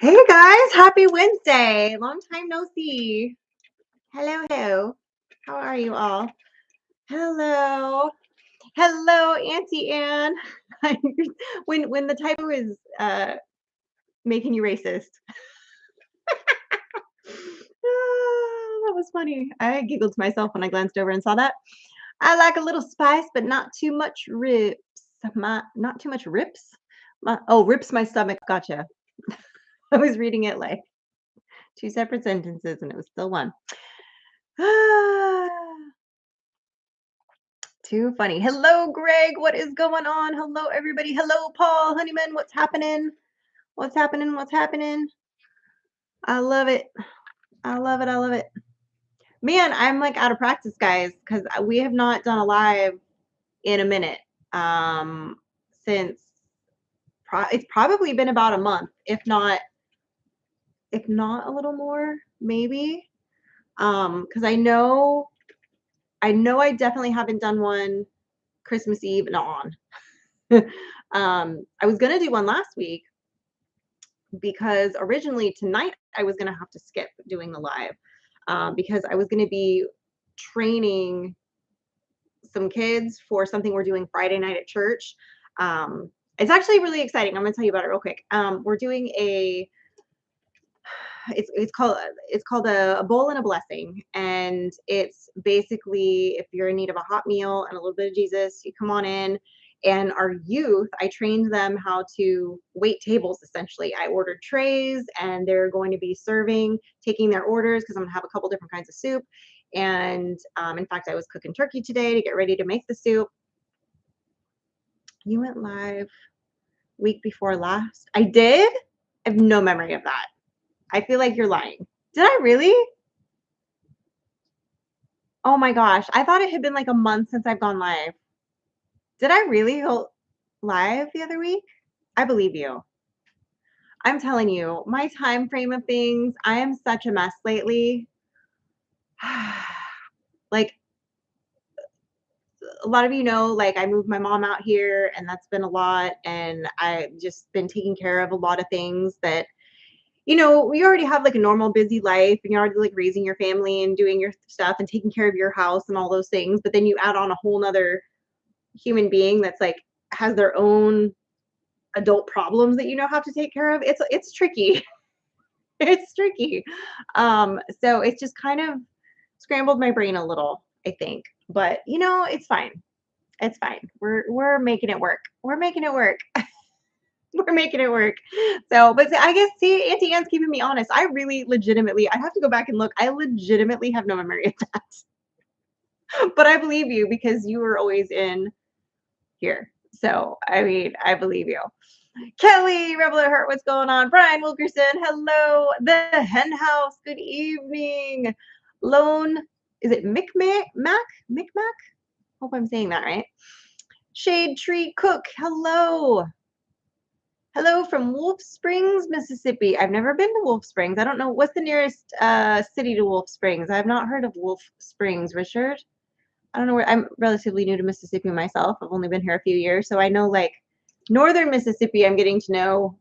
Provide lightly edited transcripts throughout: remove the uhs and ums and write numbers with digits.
Hey guys, happy Wednesday. Long time no see. Hello, hello. How are you all? Hello. Hello, Auntie Anne. when the typo is making you racist. That was funny. I giggled to myself when I glanced over and saw that. I like a little spice, but not too much rips. Not too much rips? Rips my stomach. Gotcha. I was reading it like two separate sentences and it was still one. Too funny. Hello, Greg. What is going on? Hello, everybody. Hello, Paul Honeyman. What's happening? What's happening? What's happening? I love it. I love it. I love it. Man, I'm like out of practice, guys, because we have not done a live in a minute. Since it's probably been about a month, if not a little more, maybe. Because I know I definitely haven't done one Christmas Eve and on. I was gonna do one last week because originally tonight I was gonna have to skip doing the live because I was gonna be training some kids for something we're doing Friday night at church. It's actually really exciting. I'm gonna tell you about it real quick. We're doing it's called a bowl and a blessing, and it's basically if you're in need of a hot meal and a little bit of Jesus, you come on in. And our youth, I trained them how to wait tables. Essentially, I ordered trays, and they're going to be taking their orders because I'm gonna have a couple different kinds of soup. And in fact, I was cooking turkey today to get ready to make the soup. You went live week before last. I did. I have no memory of that. I feel like you're lying. Did I really? Oh my gosh. I thought it had been like a month since I've gone live. Did I really go live the other week? I believe you. I'm telling you, my time frame of things, I am such a mess lately. Like a lot of you know, like I moved my mom out here and that's been a lot. And I've just been taking care of a lot of things that we already have like a normal busy life and you're already like raising your family and doing your stuff and taking care of your house and all those things. But then you add on a whole nother human being that's like has their own adult problems that have to take care of. It's tricky. It's tricky. So it's just kind of scrambled my brain a little, I think. But it's fine. It's fine. We're making it work. We're making it work. We're making it work. So, but I guess, see, Auntie Anne's keeping me honest. I really legitimately, I have to go back and look. I legitimately have no memory of that. But I believe you because you were always in here. So, I mean, I believe you. Kelly, Rebel at Heart, what's going on? Brian Wilkerson, hello. The Hen House, good evening. Lone, is it Micmac? Micmac? Hope I'm saying that right. Shade Tree Cook, hello. Hello from Wolf Springs, Mississippi. I've never been to Wolf Springs. I don't know. What's the nearest city to Wolf Springs? I've not heard of Wolf Springs, Richard. I don't know where. I'm relatively new to Mississippi myself. I've only been here a few years. So I know like northern Mississippi I'm getting to know.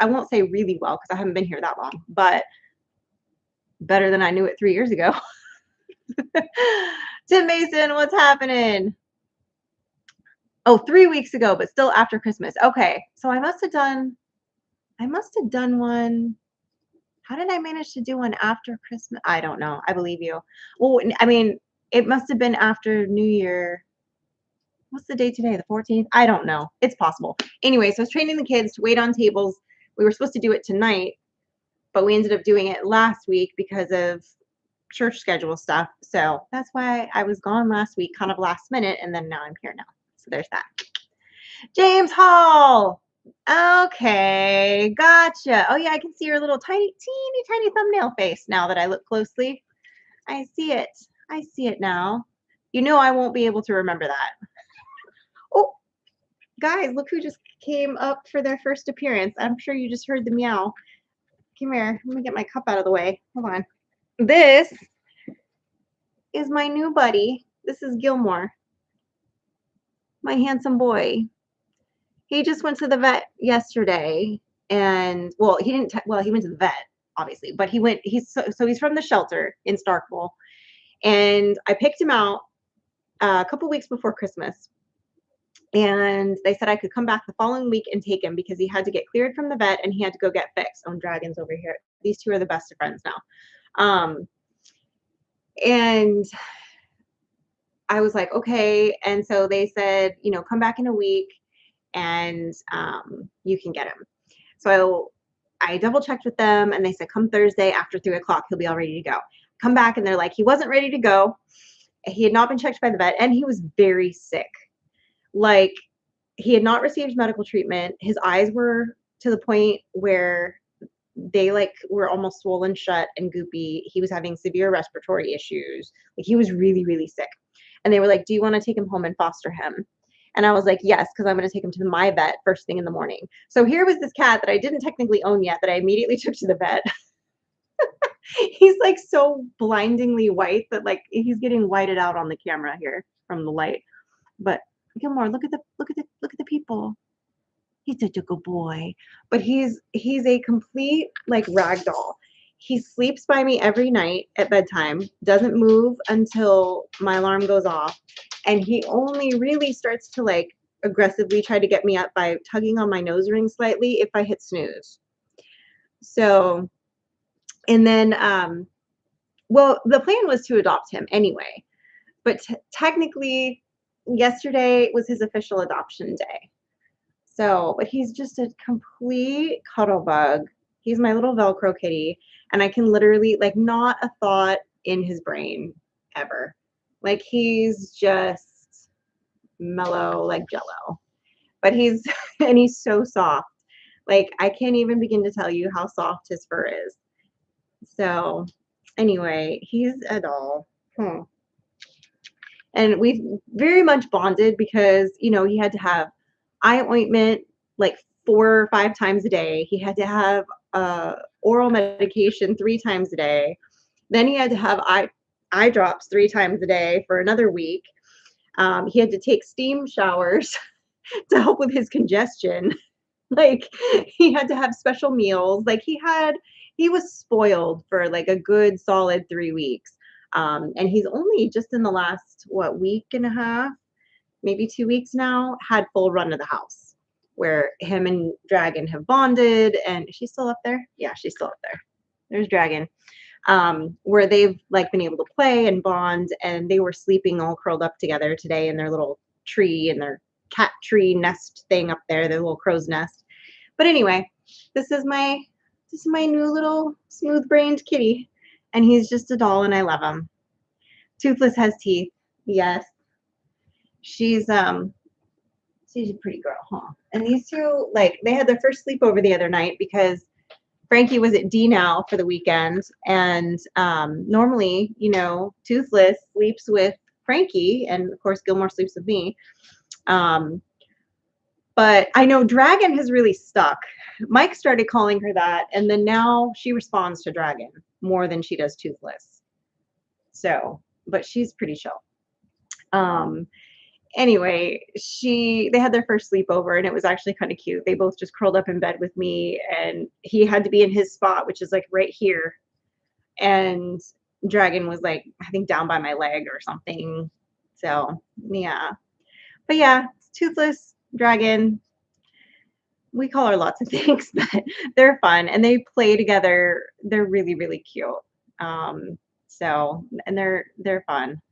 I won't say really well because I haven't been here that long, but better than I knew it 3 years ago. Tim Mason, what's happening? Oh, 3 weeks ago, but still after Christmas. Okay, so I must have done one. How did I manage to do one after Christmas? I don't know. I believe you. Well, I mean, it must have been after New Year. What's the date today? The 14th? I don't know. It's possible. Anyway, so I was training the kids to wait on tables. We were supposed to do it tonight, but we ended up doing it last week because of church schedule stuff. So that's why I was gone last week, kind of last minute, and then now I'm here now. So there's that. James Hall. Okay, gotcha. Oh yeah, I can see your little teeny tiny thumbnail face now that I look closely. I see it. I see it now. I won't be able to remember that. Oh, guys, look who just came up for their first appearance. I'm sure you just heard the meow. Come here. Let me get my cup out of the way. Hold on. This is my new buddy. This is Gilmore, my handsome boy. He just went to the vet yesterday And well, he didn't. Well, he went to the vet, obviously, but he went. So he's from the shelter in Starkville, and I picked him out a couple weeks before Christmas, and they said I could come back the following week and take him because he had to get cleared from the vet and he had to go get fixed. Oh, Dragons over here. These two are the best of friends now. And I was like, okay. And so they said, come back in a week and you can get him. So I double checked with them and they said, come Thursday after 3:00, he'll be all ready to go. Come back and they're like, he wasn't ready to go. He had not been checked by the vet and he was very sick. Like, he had not received medical treatment. His eyes were to the point where they were almost swollen shut and goopy. He was having severe respiratory issues. Like, he was really, really sick. And they were like, do you want to take him home and foster him? And I was like, yes, because I'm going to take him to my vet first thing in the morning. So here was this cat that I didn't technically own yet that I immediately took to the vet. He's like so blindingly white that like he's getting whited out on the camera here from the light. But Gilmore, look at the people. He's such a good boy. But he's a complete like rag doll. He sleeps by me every night at bedtime, doesn't move until my alarm goes off, and he only really starts to like aggressively try to get me up by tugging on my nose ring slightly if I hit snooze. So, and then well, the plan was to adopt him anyway, but technically yesterday was his official adoption day. So, but he's just a complete cuddle bug. He's my little Velcro kitty, and I can literally, like, not a thought in his brain ever. Like, he's just mellow like Jello. But he's, and he's so soft. Like, I can't even begin to tell you how soft his fur is. So, anyway, he's a doll. And we've very much bonded because, he had to have eye ointment like 4 or 5 times a day. He had to have oral medication 3 times a day. Then he had to have eye drops 3 times a day for another week. He had to take steam showers to help with his congestion. Like, he had to have special meals. Like, he was spoiled for like a good solid 3 weeks. And he's only just in the last, week and a half, maybe 2 weeks now, had full run of the house where him and Dragon have bonded. And is she still up there? Yeah, she's still up there. There's Dragon. Where they've like been able to play and bond, and they were sleeping all curled up together today in their little tree and their cat tree nest thing up there, their little crow's nest. But anyway, this is my new little smooth-brained kitty, and he's just a doll, and I love him. Toothless has teeth. Yes. She's a pretty girl, huh? And these two, like, they had their first sleepover the other night because Frankie was at D now for the weekend, and normally, Toothless sleeps with Frankie, and of course Gilmore sleeps with me. But I know Dragon has really stuck. Mike started calling her that, and then now she responds to Dragon more than she does Toothless. So, but she's pretty chill. Anyway, they had their first sleepover, and it was actually kind of cute. They both just curled up in bed with me, and he had to be in his spot, which is like right here. And Dragon was like, I think down by my leg or something. So, yeah. But yeah, Toothless, Dragon, we call her lots of things, but they're fun and they play together. They're really, really cute. So, and they're fun.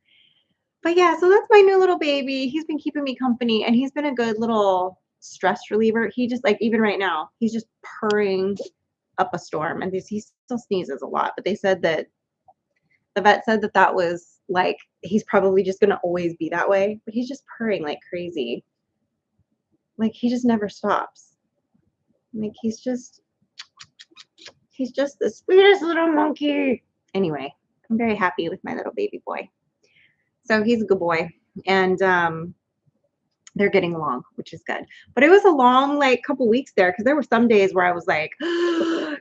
But yeah, so that's my new little baby. He's been keeping me company, and he's been a good little stress reliever. He just, like, even right now, he's just purring up a storm, and he still sneezes a lot. But they said that the vet said that was like, he's probably just going to always be that way. But he's just purring like crazy. Like, he just never stops. Like, he's just the sweetest little monkey. Anyway, I'm very happy with my little baby boy. So he's a good boy, and they're getting along, which is good. But it was a long, like, couple weeks there because there were some days where I was like,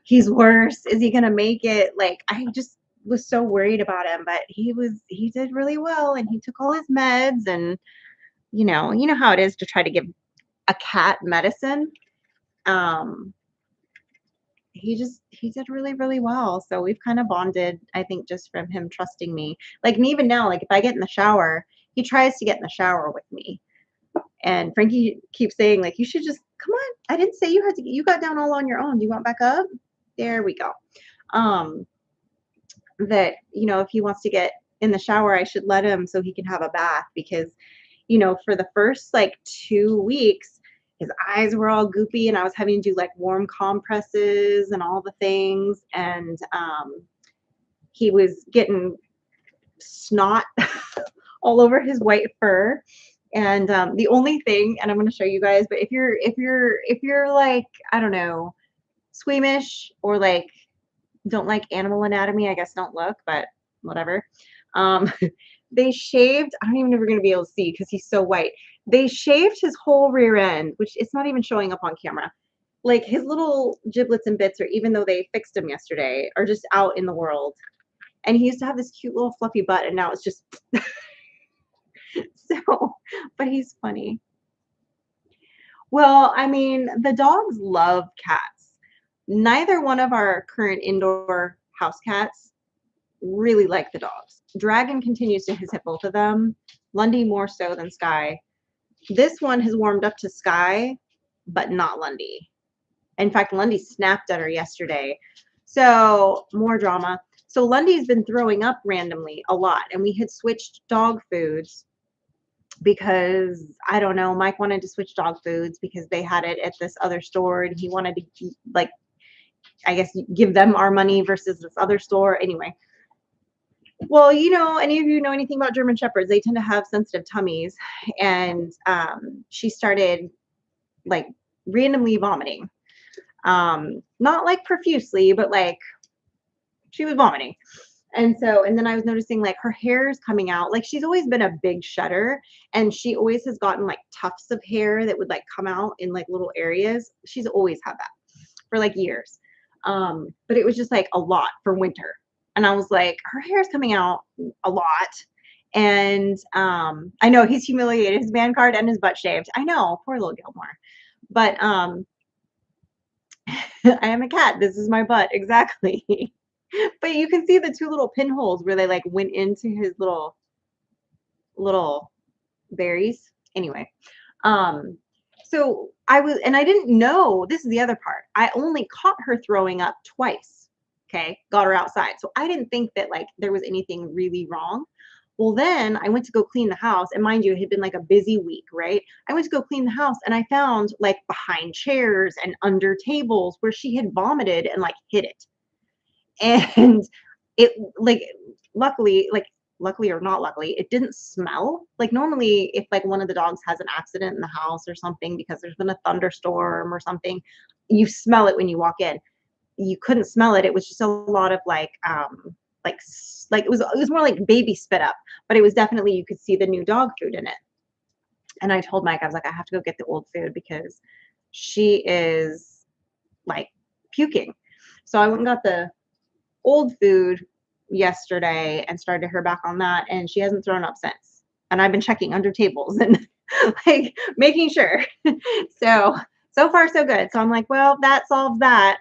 he's worse. Is he gonna make it? Like, I just was so worried about him, but he did really well, and he took all his meds, and you know how it is to try to give a cat medicine. he did really, really well. So we've kind of bonded, I think, just from him trusting me. Like, and even now, like if I get in the shower, he tries to get in the shower with me. And Frankie keeps saying, like, you should just come on. I didn't say you had to, you got down all on your own. Do you want back up? There we go. Um, that, if he wants to get in the shower, I should let him so he can have a bath because, for the first like 2 weeks, his eyes were all goopy and I was having to do like warm compresses and all the things. And he was getting snot all over his white fur. And the only thing, and I'm going to show you guys, but if you're like, I don't know, squeamish or like don't like animal anatomy, I guess don't look, but whatever. Um, they shaved, I don't even know if we're going to be able to see because he's so white. They shaved his whole rear end, which it's not even showing up on camera. Like his little giblets and bits, or even though they fixed him yesterday, are just out in the world. And he used to have this cute little fluffy butt, and now it's just so, but he's funny. Well, I mean, the dogs love cats. Neither one of our current indoor house cats really like the dogs. Dragon continues to hit both of them. Lundy more so than Sky. This one has warmed up to Sky, but not Lundy. In fact, Lundy snapped at her yesterday. So more drama. So Lundy's been throwing up randomly a lot, and we had switched dog foods because I don't know, Mike wanted to switch dog foods because they had it at this other store and he wanted to like, I guess, give them our money versus this other store. Anyway, well, any of you know anything about German Shepherds, they tend to have sensitive tummies. And she started like randomly vomiting. Not like profusely, but like she was vomiting. And then I was noticing like her hair is coming out. Like she's always been a big shedder and she always has gotten like tufts of hair that would like come out in like little areas. She's always had that for like years. But it was just like a lot for winter. And I was like, her hair is coming out a lot. And I know he's humiliated, his man card and his butt shaved. I know, poor little Gilmore. But I am a cat. This is my butt. Exactly. But you can see the two little pinholes where they like went into his little berries. Anyway, so I didn't know, this is the other part. I only caught her throwing up twice. Okay, got her outside. So I didn't think that like there was anything really wrong. Well, then I went to go clean the house, and mind you, it had been like a busy week, right? I went to go clean the house, and I found like behind chairs and under tables where she had vomited and like hid it. And it like luckily or not luckily, it didn't smell. Like normally if like one of the dogs has an accident in the house or something because there's been a thunderstorm or something, you smell it when you walk in. You couldn't smell it. It was just a lot of like it was more like baby spit up, but it was definitely, you could see the new dog food in it. And I told Mike, I was like, I have to go get the old food because she is like puking. So I went and got the old food yesterday and started her back on that, and she hasn't thrown up since. And I've been checking under tables and like making sure. So far so good. So I'm like, well, that solves that.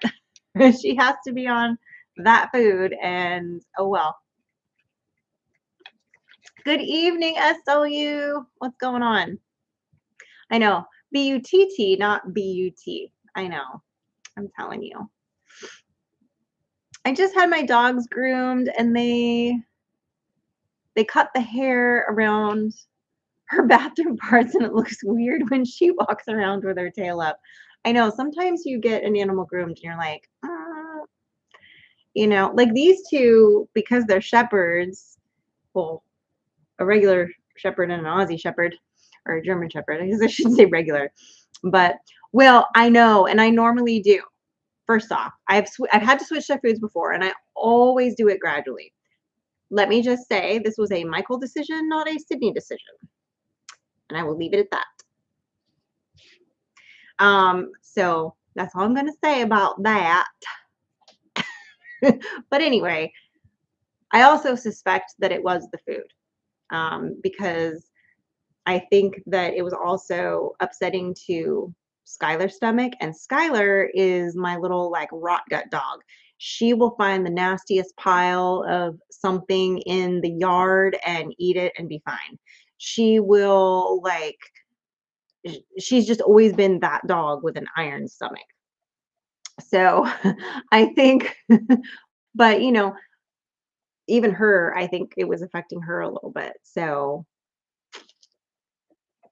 She has to be on that food, and oh well. Good evening, SLU. What's going on? I know. BUTT, not BUT. I know. I'm telling you. I just had my dogs groomed and they cut the hair around her bathroom parts and it looks weird when she walks around with her tail up. I know sometimes you get an animal groomed and you're like, like these two, because they're shepherds, well, a regular shepherd and an Aussie shepherd, or a German shepherd. I guess I shouldn't say regular, but well, I know, and I normally do. First off, I've had to switch their foods before, and I always do it gradually. Let me just say this was a Michael decision, not a Sydney decision, and I will leave it at that. So that's all I'm going to say about that. But anyway, I also suspect that it was the food, because I think that it was also upsetting to Skylar's stomach, and Skylar is my little like rot gut dog. She will find the nastiest pile of something in the yard and eat it and be fine. She will like she's just always been that dog with an iron stomach. So I think, but even her, I think it was affecting her a little bit. So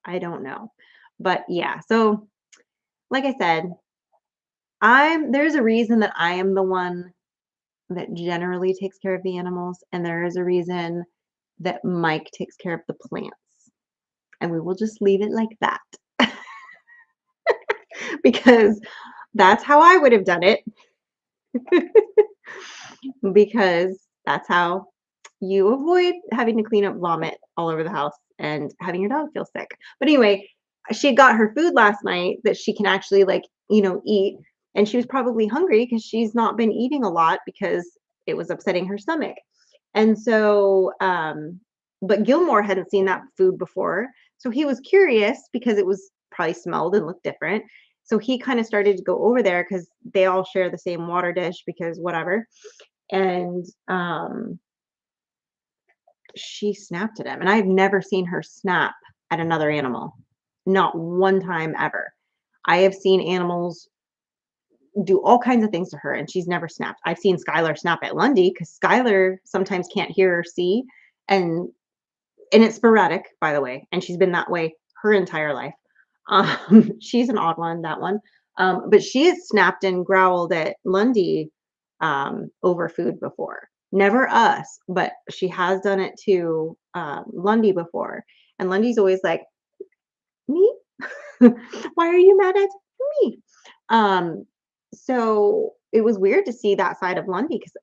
I don't know. But yeah, so like I said, there's a reason that I am the one that generally takes care of the animals, and there is a reason that Mike takes care of the plants. And we will just leave it like that because that's how I would have done it because that's how you avoid having to clean up vomit all over the house and having your dog feel sick. But anyway, she got her food last night that she can actually like, eat. And she was probably hungry because she's not been eating a lot because it was upsetting her stomach. And so, but Gilmore hadn't seen that food before. So he was curious because it was probably smelled and looked different. So he kind of started to go over there because they all share the same water dish because whatever. And she snapped at him, and I've never seen her snap at another animal. Not one time ever. I have seen animals do all kinds of things to her, and she's never snapped. I've seen Skylar snap at Lundy because Skylar sometimes can't hear or see, and it's sporadic, by the way, and she's been that way her entire life. She's an odd one, that one. But she has snapped and growled at Lundy over food before. Never us, but she has done it to Lundy before. And Lundy's always like, me? Why are you mad at me? Um, so it was weird to see that side of Lundy because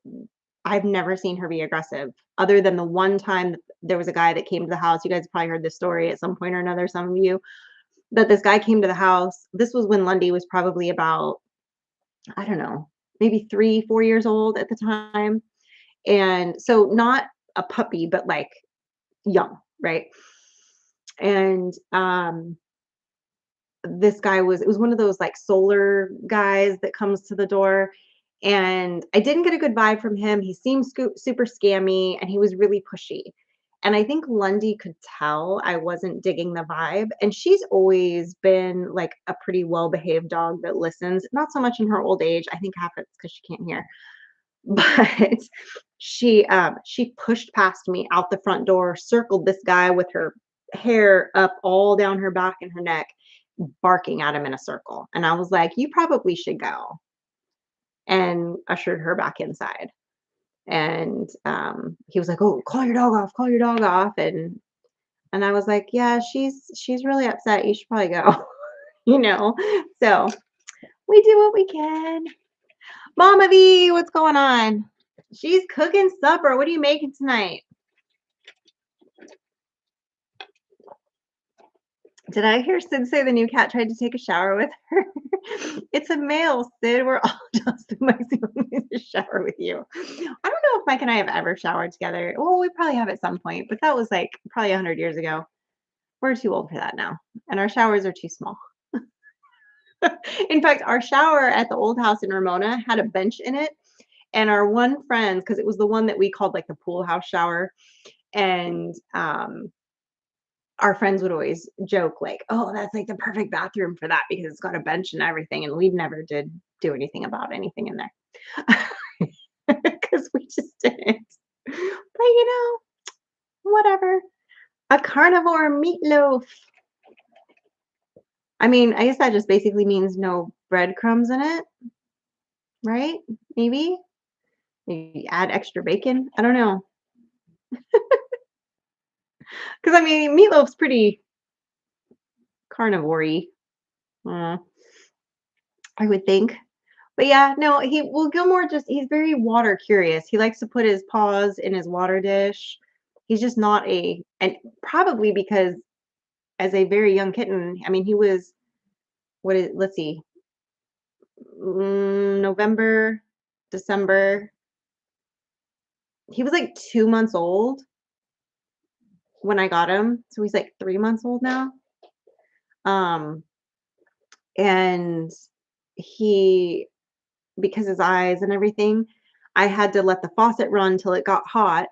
I've never seen her be aggressive other than the one time that there was a guy that came to the house. You guys probably heard this story at some point or another, some of you, that this guy came to the house. This was when Lundy was probably about, I don't know, maybe 3, 4 years old at the time. And so not a puppy, but like young, right? And this guy it was one of those like solar guys that comes to the door. And I didn't get a good vibe from him. He seemed super scammy and he was really pushy. And I think Lundy could tell I wasn't digging the vibe. And she's always been like a pretty well behaved dog that listens, not so much in her old age. I think half it's because she can't hear. But she pushed past me out the front door, circled this guy with her hair up all down her back and her neck, barking at him in a circle. And I was like, "You probably should go." And ushered her back inside. And he was like, "Oh, call your dog off, call your dog off." And I was like, "Yeah, she's really upset. You should probably go." you know. So we do what we can. Mama V, what's going on? She's cooking supper. What are you making tonight? Did I hear Sid say the new cat tried to take a shower with her? It's a male, Sid. We're all just Mike's going to shower with you. I don't know if Mike and I have ever showered together. Well, we probably have at some point, but that was like probably 100 years ago. We're too old for that now, and our showers are too small. In fact, our shower at the old house in Ramona had a bench in it, and our one friend, because it was the one that we called like the pool house shower, and our friends would always joke like, "Oh, that's like the perfect bathroom for that because it's got a bench and everything." And we never did do anything about anything in there because we just didn't. But whatever. A carnivore meatloaf. I mean, I guess that just basically means no breadcrumbs in it, right? Maybe. Maybe add extra bacon. I don't know. Because I mean, meatloaf's pretty carnivore-y, uh, I would think. But yeah, no, Gilmore he's very water curious. He likes to put his paws in his water dish. He's just not and probably because as a very young kitten, I mean, he was, let's see, November, December. He was like 2 months old when I got him. So he's like 3 months old now. Um, And he, because his eyes and everything, I had to let the faucet run till it got hot,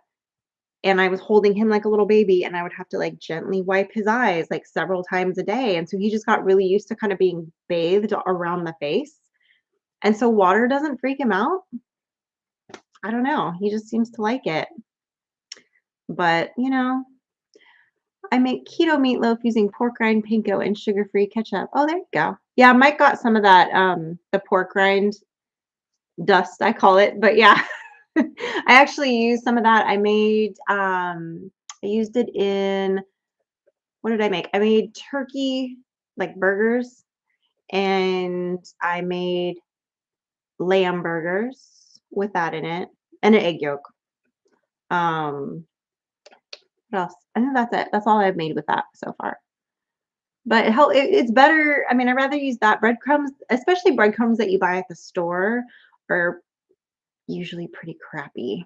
and I was holding him like a little baby, and I would have to, like, gently wipe his eyes, like, several times a day, and so he just got really used to kinda being bathed around the face, and so water doesn't freak him out. I don't know, he just seems to like it, but, I make keto meatloaf using pork rind, panko, and sugar-free ketchup. Oh, there you go. Yeah, Mike got some of that, the pork rind dust, I call it, but yeah. I actually used some of that. I used it in, what did I make? I made turkey, like, burgers, and I made lamb burgers with that in it, and an egg yolk. Um, what else? I think that's it. That's all I've made with that so far. But it's better. I mean, I'd rather use that breadcrumbs, especially breadcrumbs that you buy at the store are usually pretty crappy.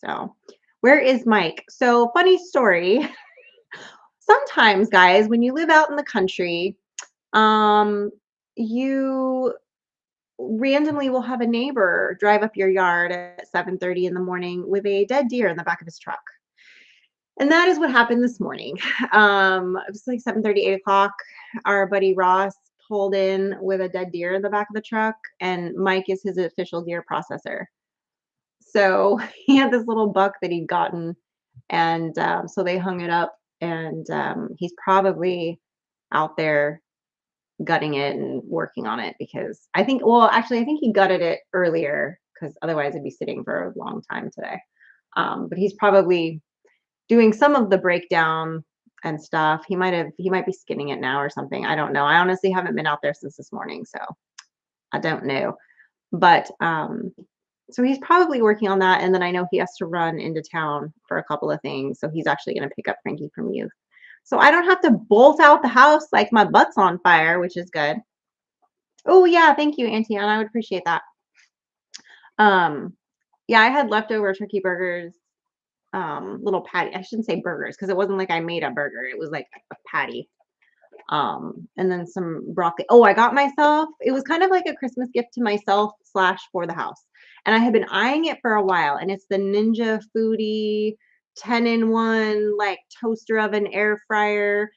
So, where is Mike? So, funny story. Sometimes, guys, when you live out in the country, um, you randomly will have a neighbor drive up your yard at 7:30 in the morning with a dead deer in the back of his truck. And that is what happened this morning. It was like 7:30, 8 o'clock. Our buddy Ross pulled in with a dead deer in the back of the truck, and Mike is his official deer processor. So he had this little buck that he'd gotten, and so they hung it up, and he's probably out there gutting it and working on it because well, actually, I think he gutted it earlier because otherwise it'd be sitting for a long time today. But he's probably doing some of the breakdown and stuff. He might be skinning it now or something. I don't know. I honestly haven't been out there since this morning, so I don't know. But so he's probably working on that, and then I know he has to run into town for a couple of things, so he's actually going to pick up Frankie from you. So I don't have to bolt out the house like my butt's on fire, which is good. Oh yeah, thank you, Auntie Ann. I would appreciate that. Um, yeah, I had leftover turkey burgers, little patty. I shouldn't say burgers because it wasn't like I made a burger. It was like a patty. And then some broccoli. Oh, I got myself, it was kind of like a Christmas gift to myself slash for the house. And I had been eyeing it for a while, and it's the Ninja Foodie 10-in-1, like, toaster oven, air fryer,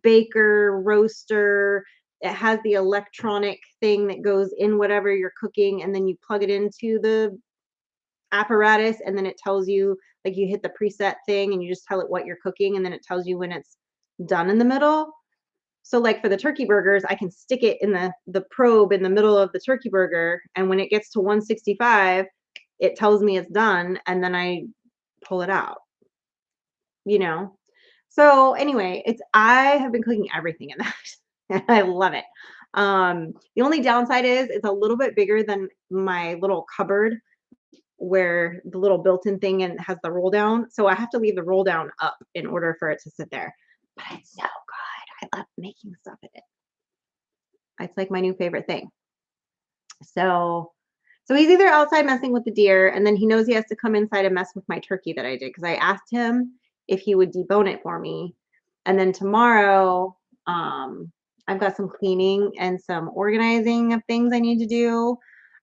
baker, roaster. It has the electronic thing that goes in whatever you're cooking, and then you plug it into the apparatus, and then it tells you, like, you hit the preset thing and you just tell it what you're cooking, and then it tells you when it's done in the middle. So, like, for the turkey burgers, I can stick it in the probe in the middle of the turkey burger, and when it gets to 165, it tells me it's done, and then I pull it out, you know? So, anyway, I have been cooking everything in that, and I love it. The only downside is it's a little bit bigger than my little cupboard where the little built-in thing and has the roll down, so I have to leave the roll down up in order for it to sit there. But it's so good. I love making stuff in it. It's like my new favorite thing. So he's either outside messing with the deer, and then he knows he has to come inside and mess with my turkey that I did because I asked him if he would debone it for me. And then tomorrow, I've got some cleaning and some organizing of things I need to do.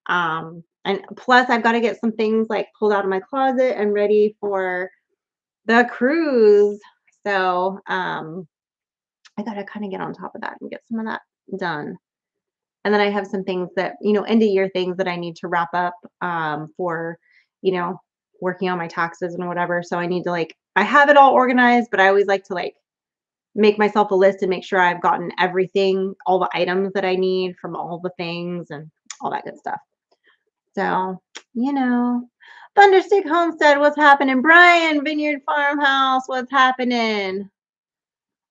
And plus, I've got to get some things like pulled out of my closet and ready for the cruise. So I got to kind of get on top of that and get some of that done. And then I have some things that, end of year things that I need to wrap up for, you know, working on my taxes and whatever. So I need to, like, I have it all organized, but I always like to, like, make myself a list and make sure I've gotten everything, all the items that I need from all the things and all that good stuff. So, Thunderstick Homestead, what's happening? Brian, Vineyard Farmhouse, what's happening?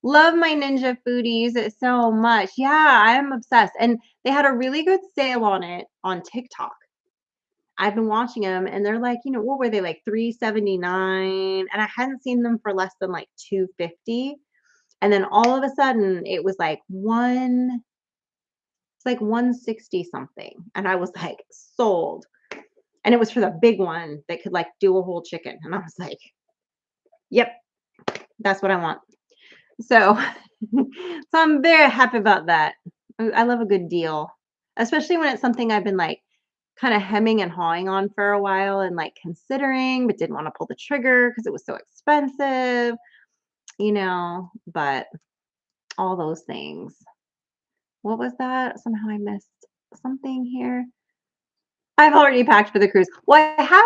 Love my Ninja Foodies so much. Yeah, I am obsessed. And they had a really good sale on it on TikTok. I've been watching them, and they're like, what were they, like, $3.79? And I hadn't seen them for less than like $2.50. And then all of a sudden it was like it's like 160 something. And I was like, sold. And it was for the big one that could, like, do a whole chicken. And I was like, yep, that's what I want. So, so I'm very happy about that. I love a good deal, especially when it's something I've been like kind of hemming and hawing on for a while and like considering, but didn't want to pull the trigger because it was so expensive, but all those things. What was that? Somehow I missed something here. I've already packed for the cruise. Well, I have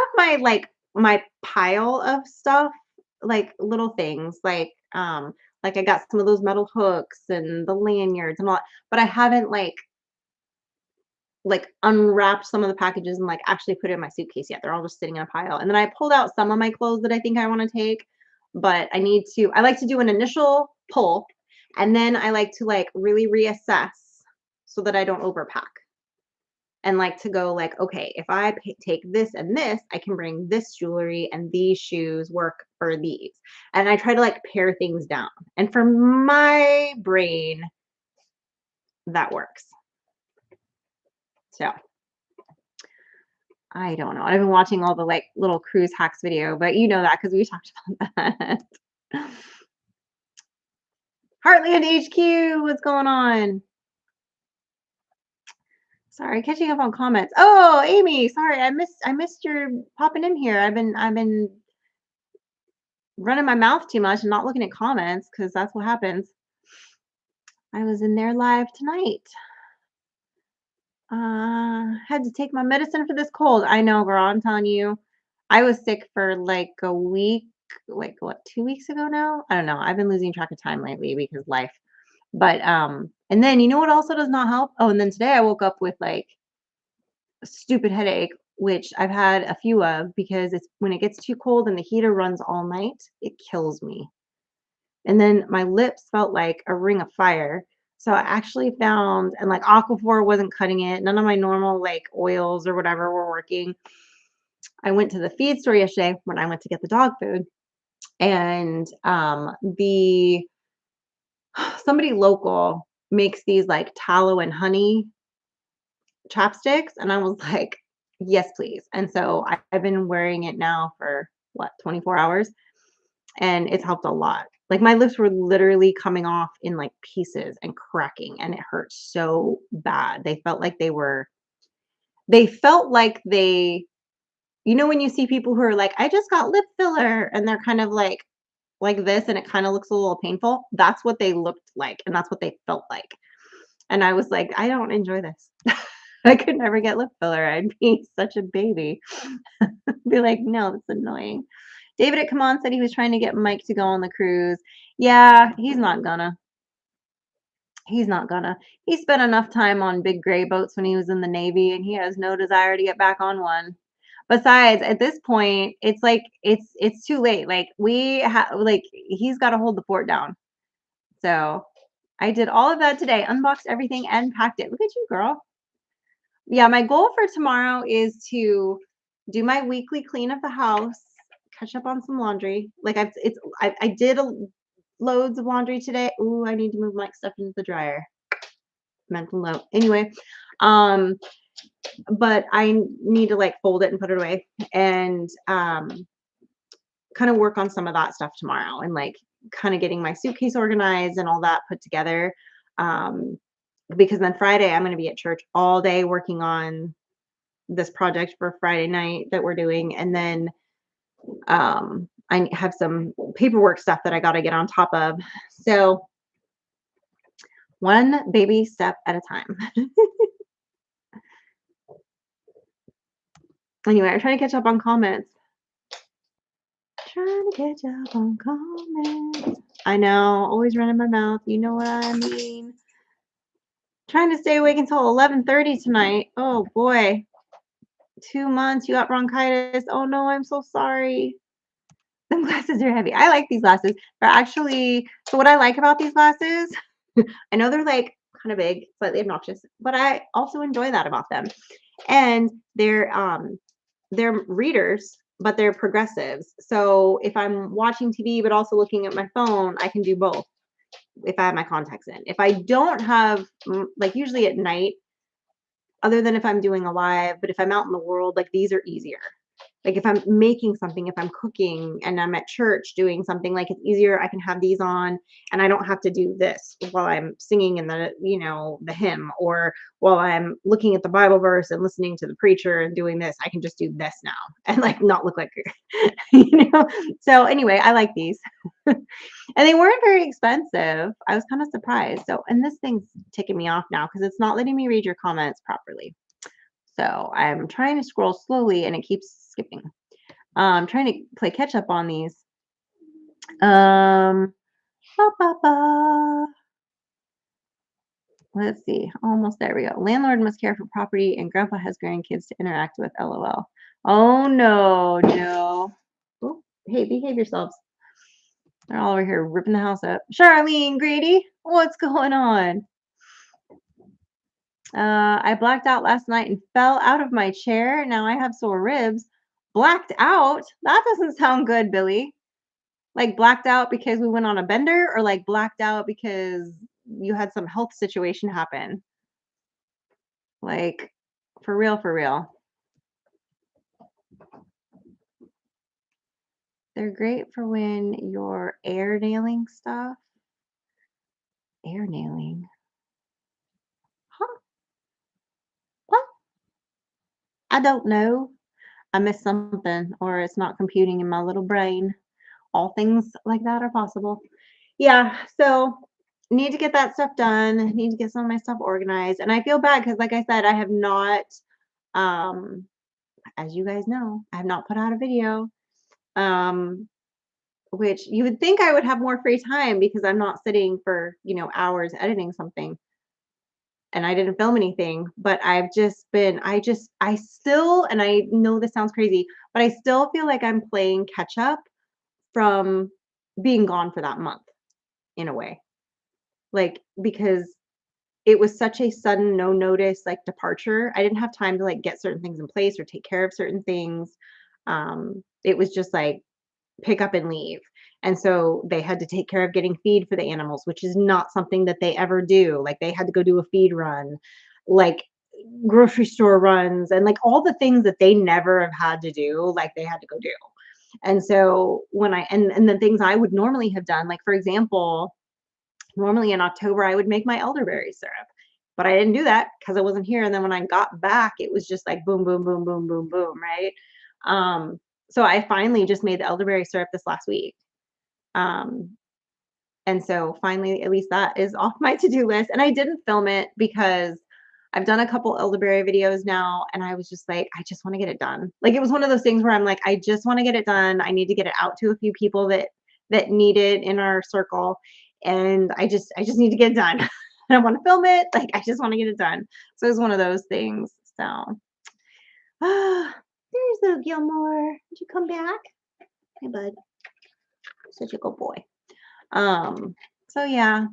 my pile of stuff, like little things, like I got some of those metal hooks and the lanyards and all, but I haven't like unwrapped some of the packages and like actually put it in my suitcase yet. They're all just sitting in a pile. And then I pulled out some of my clothes that I think I want to take, but I like to do an initial pull and then I like to like really reassess so that I don't overpack and like to go like, okay, if I take this and this, I can bring this jewelry and these shoes work for these. And I try to like pare things down. And for my brain, that works. So I don't know. I've been watching all the like little cruise hacks video, but you know that because we talked about that. Heartland HQ, what's going on? Sorry, catching up on comments. Oh, Amy, sorry, I missed your popping in here. I've been running my mouth too much and not looking at comments because that's what happens. I was in there live tonight. Had to take my medicine for this cold. I know, girl. I'm telling you, I was sick for like a week, like what, 2 weeks ago now? I don't know. I've been losing track of time lately because life. But and then you know what also does not help? Oh, and then today I woke up with like a stupid headache, which I've had a few of because it's when it gets too cold and the heater runs all night, it kills me. And then my lips felt like a ring of fire. So I actually found, and like Aquaphor wasn't cutting it. None of my normal like oils or whatever were working. I went to the feed store yesterday when I went to get the dog food, and the somebody local makes these like tallow and honey chapsticks, and I was like, yes, please. And so I've been wearing it now for what, 24 hours, and it's helped a lot. Like my lips were literally coming off in like pieces and cracking, and it hurt so bad. They felt like when you see people who are like, I just got lip filler, and they're kind of like this, and it kind of looks a little painful. That's what they looked like, and that's what they felt like. And I was like, I don't enjoy this. I could never get lip filler. I'd be such a baby. Be like, no, that's annoying. David at Come On said he was trying to get Mike to go on the cruise. Yeah, he's not gonna. He's not gonna. He spent enough time on big gray boats when he was in the Navy, and he has no desire to get back on one. Besides, at this point, it's like it's too late. Like he's got to hold the fort down. So I did all of that today, unboxed everything and packed it. Look at you, girl. Yeah, my goal for tomorrow is to do my weekly clean of the house, catch up on some laundry. Like I did loads of laundry today. Ooh, I need to move my stuff into the dryer. Mental note. Anyway, um, but I need to like fold it and put it away and kind of work on some of that stuff tomorrow and like kind of getting my suitcase organized and all that put together. Um, because then Friday I'm going to be at church all day working on this project for Friday night that we're doing. And then I have some paperwork stuff that I got to get on top of. So one baby step at a time. Anyway, I'm trying to catch up on comments. Trying to catch up on comments. I know, always running my mouth. You know what I mean. Trying to stay awake until 11:30 tonight. Oh boy. 2 months, you got bronchitis. Oh no, I'm so sorry. Them glasses are heavy. I like these glasses. They're actually, so what I like about these glasses, I know they're like kind of big, slightly obnoxious, but I also enjoy that about them. And they're readers, but they're progressives. So if I'm watching TV but also looking at my phone, I can do both if I have my contacts in. If I don't have, like usually at night, other than if I'm doing a live, but if I'm out in the world, like these are easier. Like if I'm making something, if I'm cooking and I'm at church doing something, like it's easier. I can have these on and I don't have to do this while I'm singing in the, the hymn, or while I'm looking at the Bible verse and listening to the preacher and doing this. I can just do this now and like not look like, So anyway, I like these. And they weren't very expensive. I was kind of surprised. So, and this thing's ticking me off now because it's not letting me read your comments properly. So I'm trying to scroll slowly and it keeps skipping. I'm trying to play catch up on these. Um, ba, ba, ba. Let's see. Almost there we go. Landlord must care for property and grandpa has grandkids to interact with. LOL. Oh no, no. Oh, hey, behave yourselves. They're all over here ripping the house up. Charlene Grady, what's going on? I blacked out last night and fell out of my chair. Now I have sore ribs. Blacked out? That doesn't sound good, Billy. Like blacked out because we went on a bender, or like blacked out because you had some health situation happen? Like for real, for real. They're great for when you're air nailing stuff. Air nailing. Huh? What? I don't know. I missed something, or it's not computing in my little brain. All things like that are possible. Yeah, so need to get that stuff done. Need to get some of my stuff organized. And I feel bad because, like I said, I have not, um, as you guys know, I have not put out a video. Which you would think I would have more free time because I'm not sitting for, hours editing something, and I didn't film anything, but I've just been I still, and I know this sounds crazy, but I still feel like I'm playing catch up from being gone for that month in a way. Like, because it was such a sudden, no notice, like, departure. I didn't have time to, like, get certain things in place or take care of certain things. It was just like pick up and leave. And so they had to take care of getting feed for the animals, which is not something that they ever do. Like they had to go do a feed run, like grocery store runs, and like all the things that they never have had to do, like they had to go do. And so when and the things I would normally have done, like for example, normally in October I would make my elderberry syrup, but I didn't do that because I wasn't here. And then when I got back, it was just like boom, boom, boom, boom, boom, boom, right? Um, so I finally just made the elderberry syrup this last week. Um, and so finally, at least that is off my to-do list. And I didn't film it because I've done a couple elderberry videos now, and I was just like, I just want to get it done. Like it was one of those things where I'm like, I just want to get it done. I need to get it out to a few people that need it in our circle, and I just need to get it done. I don't want to film it. Like I just want to get it done. So it was one of those things. So there's little Gilmore. Did you come back? Hey, bud. Such a good boy. So yeah.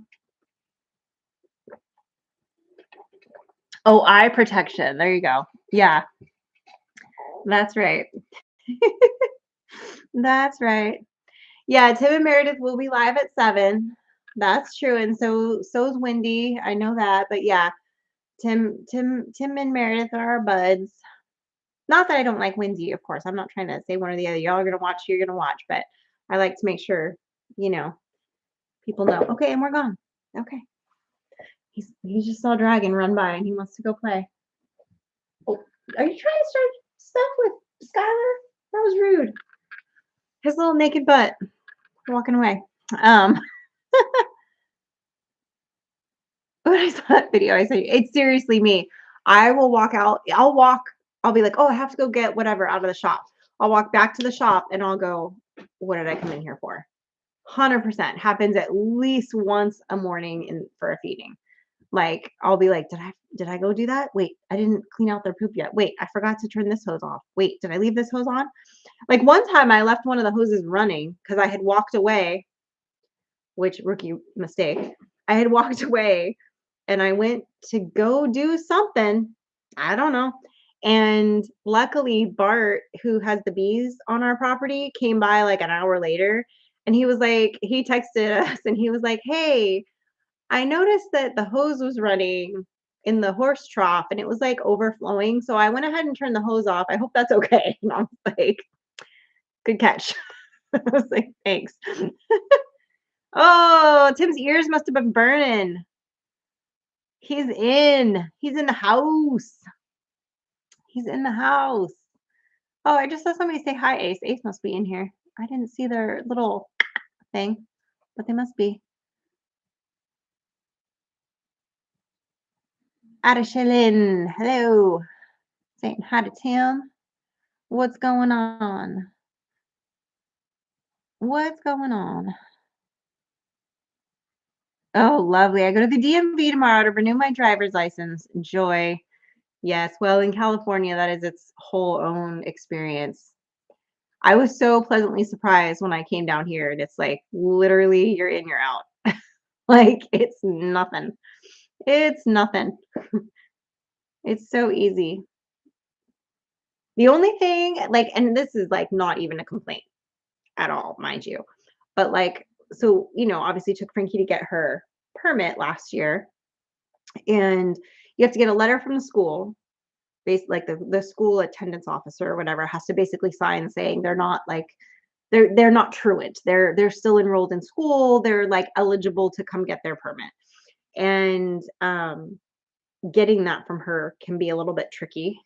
Oh, eye protection. There you go. Yeah, that's right. That's right. Yeah, Tim and Meredith will be live at 7. That's true. And so's Wendy. I know that. But yeah, Tim and Meredith are our buds. Not that I don't like Wendy, of course. I'm not trying to say one or the other. Y'all are gonna watch, you're gonna watch, but I like to make sure, you know, people know. Okay, and we're gone. Okay. He just saw Dragon run by and he wants to go play. Oh, are you trying to start stuff with Skylar? That was rude. His little naked butt walking away. Um, when I saw that video, I said, it's seriously me. I will walk out. I'll be like, oh, I have to go get whatever out of the shop. I'll walk back to the shop and I'll go, what did I come in here for? 100% happens at least once a morning for a feeding. Like I'll be like, did I go do that? Wait, I didn't clean out their poop yet. Wait, I forgot to turn this hose off. Wait, did I leave this hose on? Like one time I left one of the hoses running because I had walked away, which rookie mistake. I had walked away and I went to go do something. I don't know. And luckily Bart, who has the bees on our property, came by like an hour later and he was like, he texted us and he was like, hey, I noticed that the hose was running in the horse trough and it was like overflowing. So I went ahead and turned the hose off. I hope that's okay. And I was like, good catch. I was like, thanks. Oh, Tim's ears must have been burning. He's in. He's in the house. He's in the house. Oh, I just saw somebody say hi, Ace. Ace must be in here. I didn't see their little thing, but they must be. Adishilin, hello. Saying hi to Tim. What's going on? What's going on? Oh, lovely. I go to the DMV tomorrow to renew my driver's license. Joy. Yes. Well, in California, that is its whole own experience. I was so pleasantly surprised when I came down here, and it's like literally you're in, you're out. Like it's nothing. It's nothing. It's so easy. The only thing, like, and this is like not even a complaint at all, mind you, but like, so, obviously took Frankie to get her permit last year, and you have to get a letter from the school, like the school attendance officer or whatever has to basically sign saying they're not like they're not truant. They're still enrolled in school. They're like eligible to come get their permit. And getting that from her can be a little bit tricky,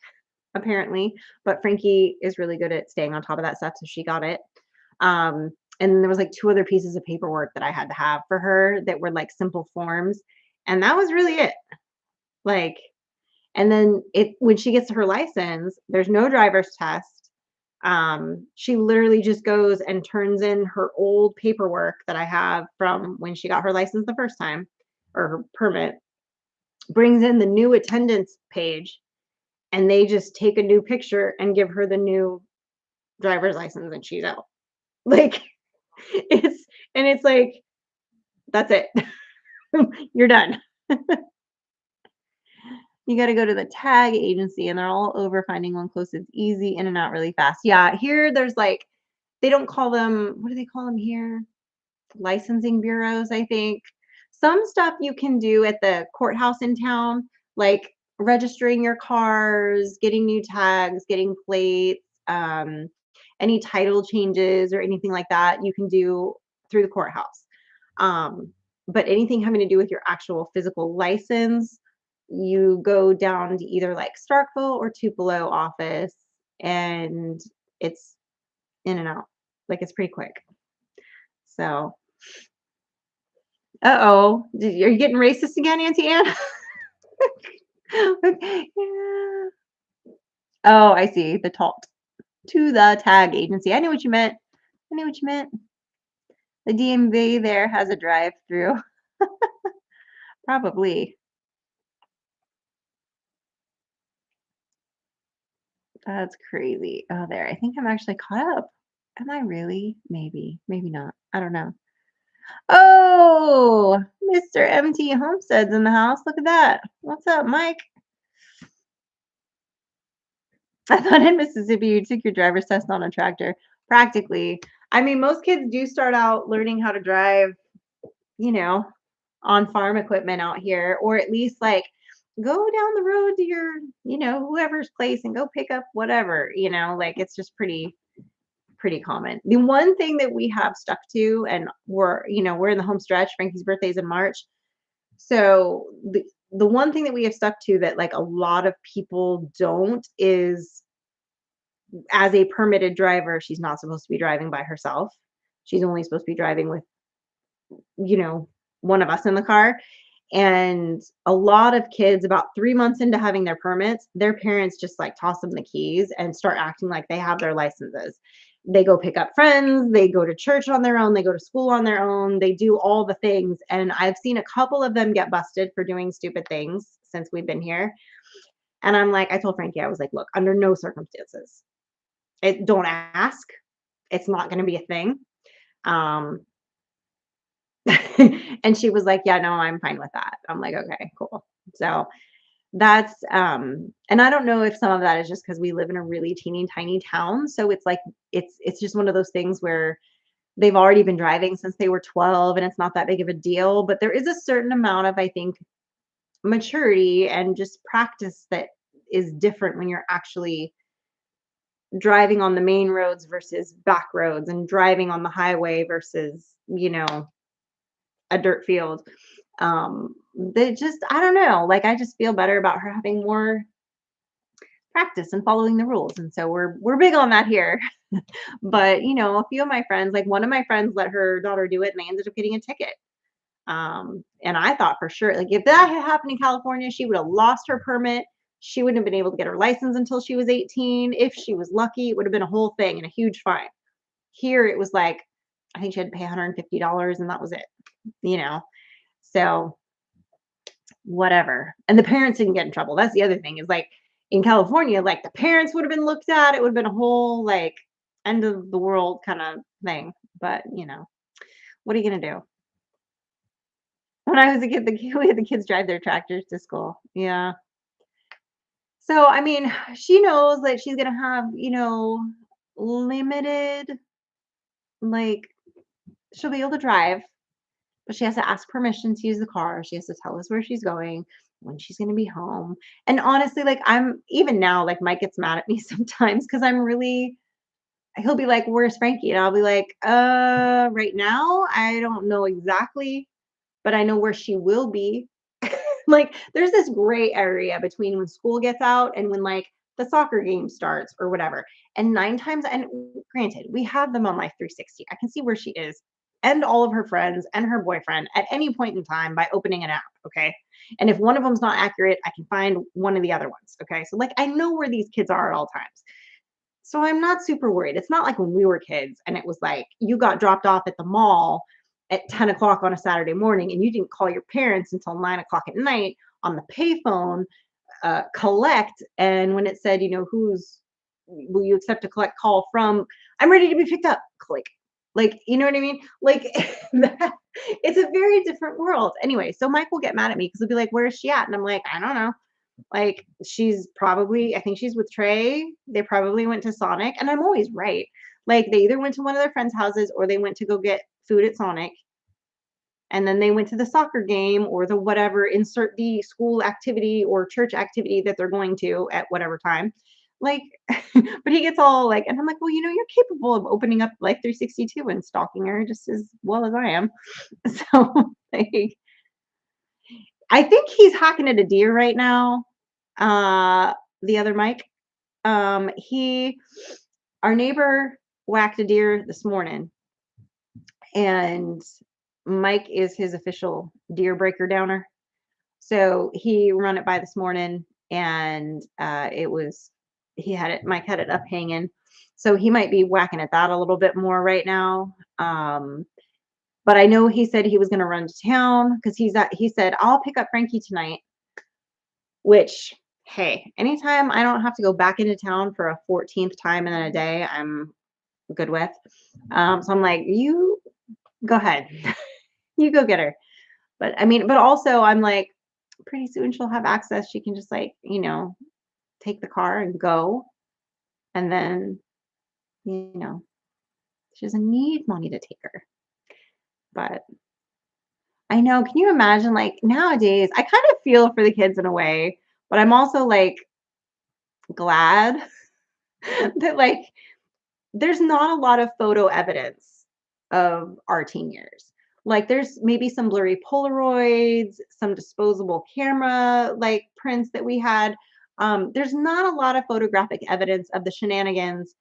apparently. But Frankie is really good at staying on top of that stuff, so she got it. And there was like two other pieces of paperwork that I had to have for her that were like simple forms, and that was really it. Like, and then when she gets her license, there's no driver's test. She literally just goes and turns in her old paperwork that I have from when she got her license the first time, or her permit, brings in the new attendance page, and they just take a new picture and give her the new driver's license, and she's out. Like, it's like, that's it. You're done. You got to go to the tag agency, and they're all over. Finding one close is easy, in and out really fast. Yeah, here there's like, they don't call them, what do they call them here? Licensing bureaus, I think. Some stuff you can do at the courthouse in town, like registering your cars, getting new tags, getting plates, any title changes or anything like that, you can do through the courthouse. But anything having to do with your actual physical license, you go down to either like Starkville or Tupelo office, and it's in and out. Like it's pretty quick. So, uh-oh. Are you getting racist again, Auntie Anne? Okay, yeah. Oh, I see. The talk to the tag agency. I knew what you meant. I knew what you meant. The DMV there has a drive-through. Probably. That's crazy. Oh, there. I think I'm actually caught up. Am I really? Maybe. Maybe not. I don't know. Oh, Mr. MT Homestead's in the house. Look at that. What's up, Mike? I thought in Mississippi you took your driver's test on a tractor. Practically. I mean, most kids do start out learning how to drive, you know, on farm equipment out here, or at least like go down the road to your, whoever's place and go pick up whatever, like it's just pretty common. The one thing that we have stuck to, and we're in the home stretch. Frankie's birthday's in March. So the one thing that we have stuck to that like a lot of people don't is, as a permitted driver, she's not supposed to be driving by herself. She's only supposed to be driving with, one of us in the car. And a lot of kids, about 3 months into having their permits, their parents just like toss them the keys and start acting like they have their licenses. They go pick up friends, they go to church on their own, they go to school on their own, they do all the things. And I've seen a couple of them get busted for doing stupid things since we've been here. And I'm like, I told Frankie, I was like, look, under no circumstances, don't ask. It's not going to be a thing. And she was like, yeah, no, I'm fine with that. I'm like, okay, cool. So that's and I don't know if some of that is just because we live in a really teeny tiny town. So it's like it's just one of those things where they've already been driving since they were 12 and it's not that big of a deal. But there is a certain amount of, I think, maturity and just practice that is different when you're actually driving on the main roads versus back roads and driving on the highway versus, a dirt field. They just, I don't know, like I just feel better about her having more practice and following the rules. And so we're big on that here. But, a few of my friends, like one of my friends let her daughter do it and they ended up getting a ticket. And I thought for sure, like if that had happened in California, she would have lost her permit. She wouldn't have been able to get her license until she was 18. If she was lucky, it would have been a whole thing and a huge fine. Here it was like, I think she had to pay $150 and that was it, you know. So whatever. And the parents didn't get in trouble. That's the other thing is like in California, like the parents would have been looked at. It would have been a whole like end of the world kind of thing. But what are you gonna do? When I was a kid, we had the kids drive their tractors to school. Yeah. So I mean, she knows that she's gonna have, limited like she'll be able to drive, but she has to ask permission to use the car. She has to tell us where she's going, when she's gonna be home. And honestly, like I'm even now, like Mike gets mad at me sometimes because I'm really he'll be like, "Where's Frankie?" And I'll be like, right now, I don't know exactly, but I know where she will be." Like there's this gray area between when school gets out and when like the soccer game starts or whatever. And nine times, and granted, we have them on Life 360. I can see where she is and all of her friends and her boyfriend at any point in time by opening an app. Okay. And if one of them's not accurate, I can find one of the other ones. Okay. So like I know where these kids are at all times. So I'm not super worried. It's not like when we were kids and it was like you got dropped off at the mall at 10 o'clock on a Saturday morning and you didn't call your parents until 9 o'clock at night on the payphone, collect. And when it said, who's will you accept a collect call from? I'm ready to be picked up. Click. Like, you know what I mean? Like, it's a very different world. Anyway, so Mike will get mad at me because he'll be like, where is she at? And I'm like, I don't know. Like she's probably I think she's with Trey. They probably went to Sonic, and I'm always right. Like they either went to one of their friends' houses or they went to go get food at Sonic, and then they went to the soccer game or the whatever, insert the school activity or church activity that they're going to at whatever time. Like, but he gets all like, and I'm like, well, you're capable of opening up like 362 and stalking her just as well as I am. So, like, I think he's hacking at a deer right now. The other Mike. He our neighbor whacked a deer this morning, and Mike is his official deer breaker downer. So he run it by this morning, and it was Mike had it up hanging, so he might be whacking at that a little bit more right now. But I know he said he was going to run to town because he said I'll pick up Frankie tonight, which hey, anytime I don't have to go back into town for a 14th time in a day, I'm good with. So I'm like, you go ahead, you go get her. But I mean, but also I'm like, pretty soon she'll have access. She can just like, take the car and go. And then, you know, she doesn't need mommy to take her. But I know, can you imagine like nowadays, I kind of feel for the kids in a way, but I'm also like glad that like there's not a lot of photo evidence of our teen years. Like there's maybe some blurry Polaroids, some disposable camera like prints that we had. There's not a lot of photographic evidence of the shenanigans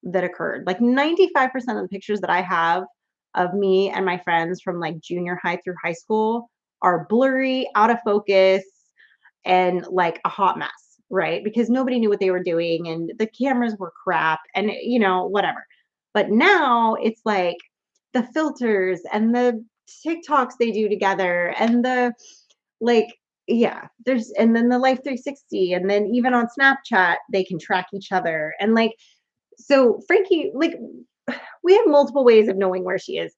that occurred. Like 95% of the pictures that I have of me and my friends from like junior high through high school are blurry, out of focus, and like a hot mess, right? Because nobody knew what they were doing and the cameras were crap and whatever. But now it's like the filters and the TikToks they do together and the like yeah, there's and then the Life 360 and then even on Snapchat they can track each other and like so Frankie like we have multiple ways of knowing where she is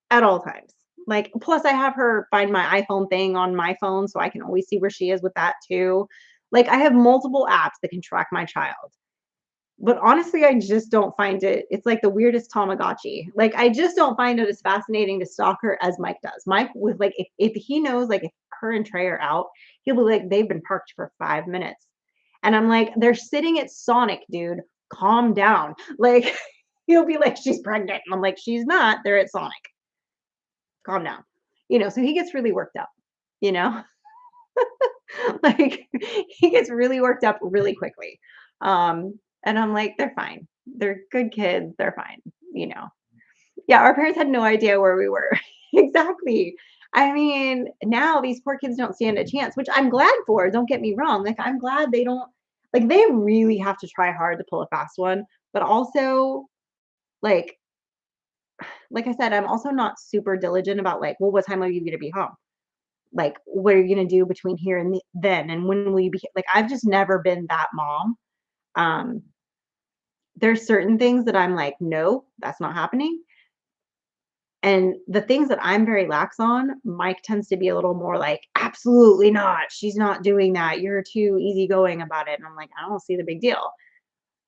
at all times. Like, plus I have her find my iPhone thing on my phone, so I can always see where she is with that too. Like, I have multiple apps that can track my child. But honestly, I just don't find it's like the weirdest Tamagotchi. Like, I just don't find it as fascinating to stalk her as Mike does. Mike with like if he knows like if her and Trey are out, he'll be like, they've been parked for 5 minutes. And I'm like, they're sitting at Sonic, dude. Calm down. Like he'll be like, she's pregnant. And I'm like, she's not. They're at Sonic. Calm down. So he gets really worked up, you know? Like he gets really worked up really quickly. And I'm like, they're fine. They're good kids. They're fine, you know. Yeah, our parents had no idea where we were. Exactly. I mean, now these poor kids don't stand a chance, which I'm glad for. Don't get me wrong. Like, I'm glad they don't, like, they really have to try hard to pull a fast one. But also, like, like I said, I'm also not super diligent about, like, well, what time are you going to be home? Like, what are you going to do between here and then? And when will you be, like, I've just never been that mom. Um, there's certain things that I'm like, no, that's not happening. And the things that I'm very lax on, Mike tends to be a little more like, absolutely not. She's not doing that. You're too easygoing about it. And I'm like, I don't see the big deal.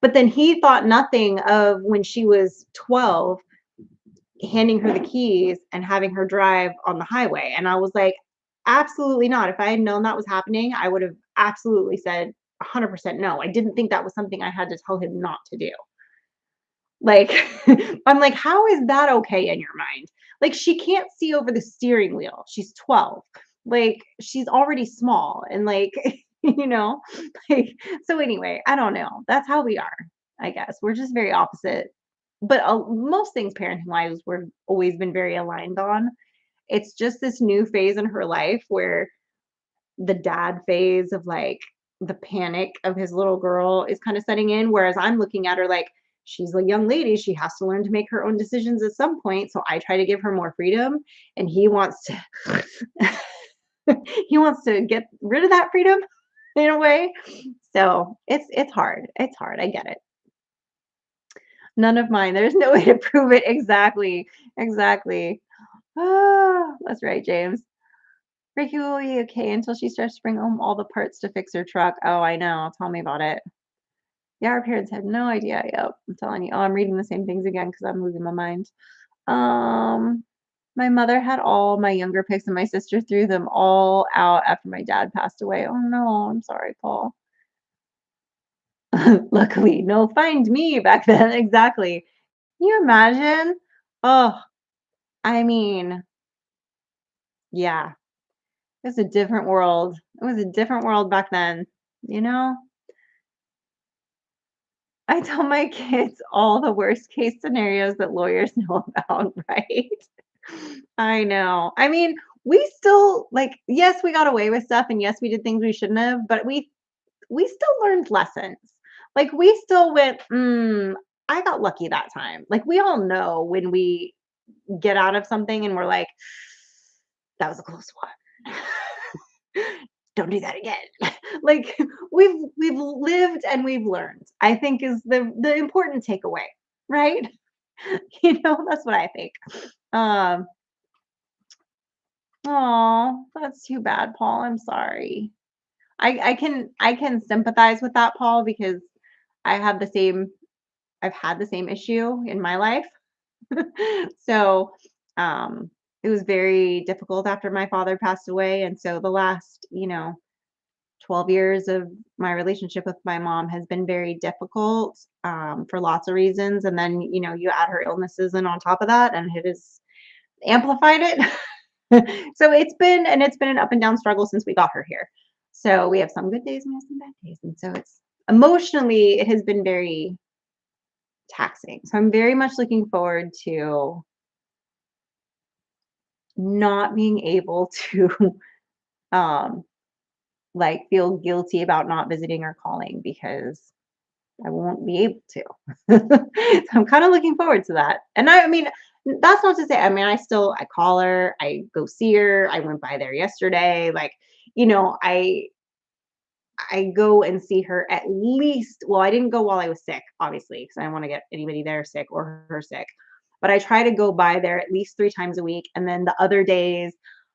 But then he thought nothing of when she was 12, handing her the keys and having her drive on the highway. And I was like, absolutely not. If I had known that was happening, I would have absolutely said 100% no. I didn't think that was something I had to tell him not to do. Like, I'm like, how is that okay in your mind? Like, she can't see over the steering wheel. She's 12. Like, she's already small and like, you know, like, so anyway, I don't know. That's how we are, I guess. We're just very opposite. But most things parenting wise, we've always been very aligned on. It's just this new phase in her life where the dad phase of like the panic of his little girl is kind of setting in. Whereas I'm looking at her like she's a young lady. She has to learn to make her own decisions at some point. So I try to give her more freedom. And he wants to he wants to get rid of that freedom in a way. So it's hard. It's hard. I get it. None of mine. There's no way to prove it exactly. Exactly. Ah, that's right, James. Ricky will be okay until she starts to bring home all the parts to fix her truck. Oh, I know. Tell me about it. Yeah, our parents had no idea. Yep, I'm telling you. Oh, I'm reading the same things again because I'm losing my mind. Um, my mother had all my younger pics, and my sister threw them all out after my dad passed away. Oh no, I'm sorry, Paul. Luckily, no find me back then. Exactly. Can you imagine? Oh, I mean, yeah, it was a different world. It was a different world back then, you know? I tell my kids all the worst case scenarios that lawyers know about, right? I know. I mean, we still like, yes, we got away with stuff and yes, we did things we shouldn't have, but we still learned lessons. Like we still went, I got lucky that time. Like we all know when we get out of something and we're like, that was a close one. Don't do that again. Like we've lived and we've learned, I think is the important takeaway, right? That's what I think. Um, oh, that's too bad, Paul. I'm sorry. I can sympathize with that, Paul, because I have the same I've had the same issue in my life. So, it was very difficult after my father passed away, and so the last, 12 years of my relationship with my mom has been very difficult, for lots of reasons, and then, you add her illnesses in on top of that, and it has amplified it. So it's been an up and down struggle since we got her here. So we have some good days and we have some bad days, and so it's emotionally, it has been very taxing. So I'm very much looking forward to not being able to, um, like, feel guilty about not visiting or calling because I won't be able to. So I'm kinda looking forward to that. And I mean, that's not to say, I mean, I call her, I go see her, I went by there yesterday, like, you know, I I go and see her at least, well, I didn't go while I was sick, obviously, because I didn't wanna get anybody there sick or her sick. But I try to go by there at least 3 times a week, and then the other days,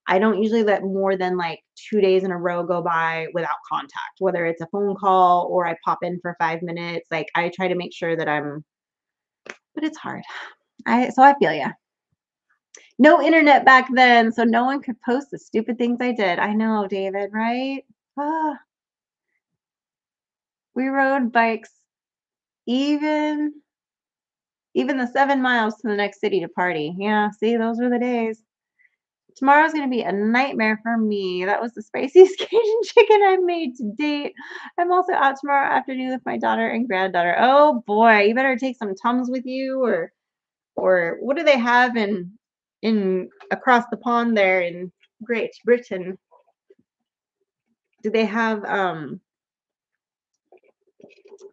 I don't usually let more than like 2 days in a row go by without contact, whether it's a phone call or I pop in for 5 minutes. Like, I try to make sure that I'm but it's hard. I feel ya. No internet back then, so no one could post the stupid things I did. I know, David, right? Ah, we rode bikes even even the 7 miles to the next city to party. Yeah, see, those were the days. Tomorrow's gonna be a nightmare for me. That was the spiciest Cajun chicken I've made to date. I'm also out tomorrow afternoon with my daughter and granddaughter. Oh boy, you better take some Tums with you or what do they have in across the pond there in Great Britain? Do they have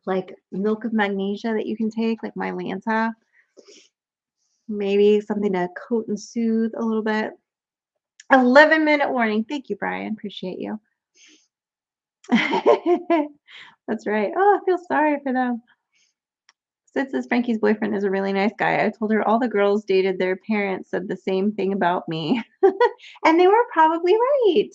like milk of magnesia that you can take, like Mylanta? Maybe something to coat and soothe a little bit. 11-minute warning. Thank you, Brian. Appreciate you. That's right. Oh, I feel sorry for them. Sid says Frankie's boyfriend is a really nice guy. I told her all the girls dated their parents said the same thing about me. And they were probably right.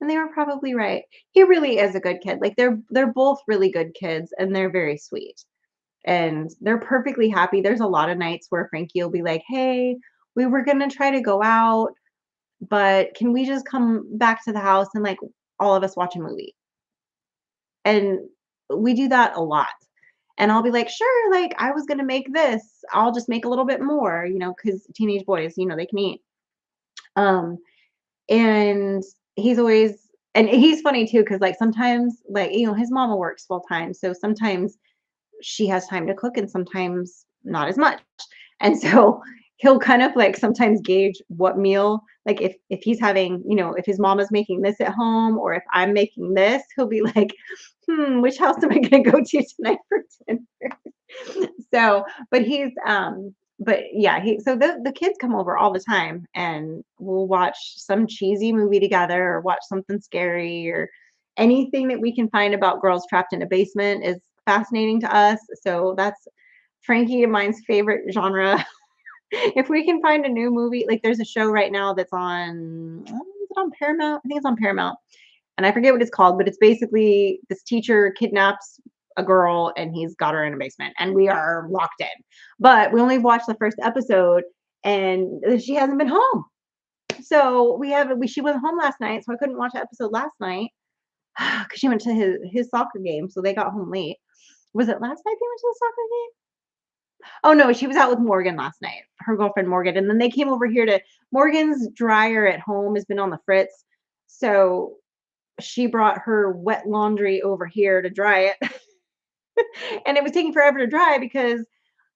And they were probably right. He really is a good kid. Like they're both really good kids and they're very sweet. And they're perfectly happy. There's a lot of nights where Frankie will be like, "Hey, we were going to try to go out, but can we just come back to the house and like all of us watch a movie?" And we do that a lot. And I'll be like, "Sure, like I was gonna make this. I'll just make a little bit more, because teenage boys, they can eat." Um, and he's always and he's funny too, because like sometimes, like, his mama works full time. So sometimes she has time to cook and sometimes not as much. And so he'll kind of like sometimes gauge what meal, like if he's having, if his mama's making this at home or if I'm making this, he'll be like, which house am I gonna go to tonight for dinner? So, but yeah, so the kids come over all the time and we'll watch some cheesy movie together or watch something scary or anything that we can find about girls trapped in a basement is fascinating to us. So that's Frankie and mine's favorite genre. If we can find a new movie, like there's a show right now that's on, is it on Paramount? I think it's on Paramount. And I forget what it's called, but it's basically this teacher kidnaps a girl and he's got her in a basement and we are locked in. But we only watched the first episode and she hasn't been home. So she wasn't home last night, so I couldn't watch the episode last night because she went to his soccer game, so they got home late. Was it last night they went to the soccer game? Oh no, she was out with Morgan last night, her girlfriend Morgan, and then they came over here to Morgan's dryer at home has been on the fritz, so she brought her wet laundry over here to dry it. And it was taking forever to dry because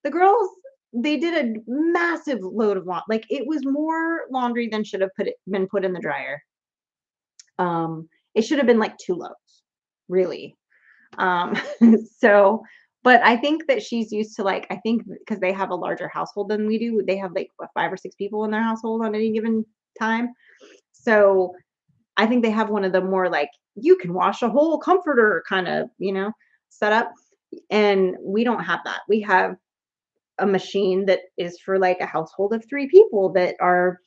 the girls they did a massive load of laundry. Like it was more laundry than should have been put in the dryer. It should have been like 2 loads, really. Um, so, but I think that she's used to like, I think because they have a larger household than we do, they have like what, 5 or 6 people in their household on any given time. So I think they have one of the more like, you can wash a whole comforter kind of, setup. And we don't have that. We have a machine that is for like a household of 3 people that are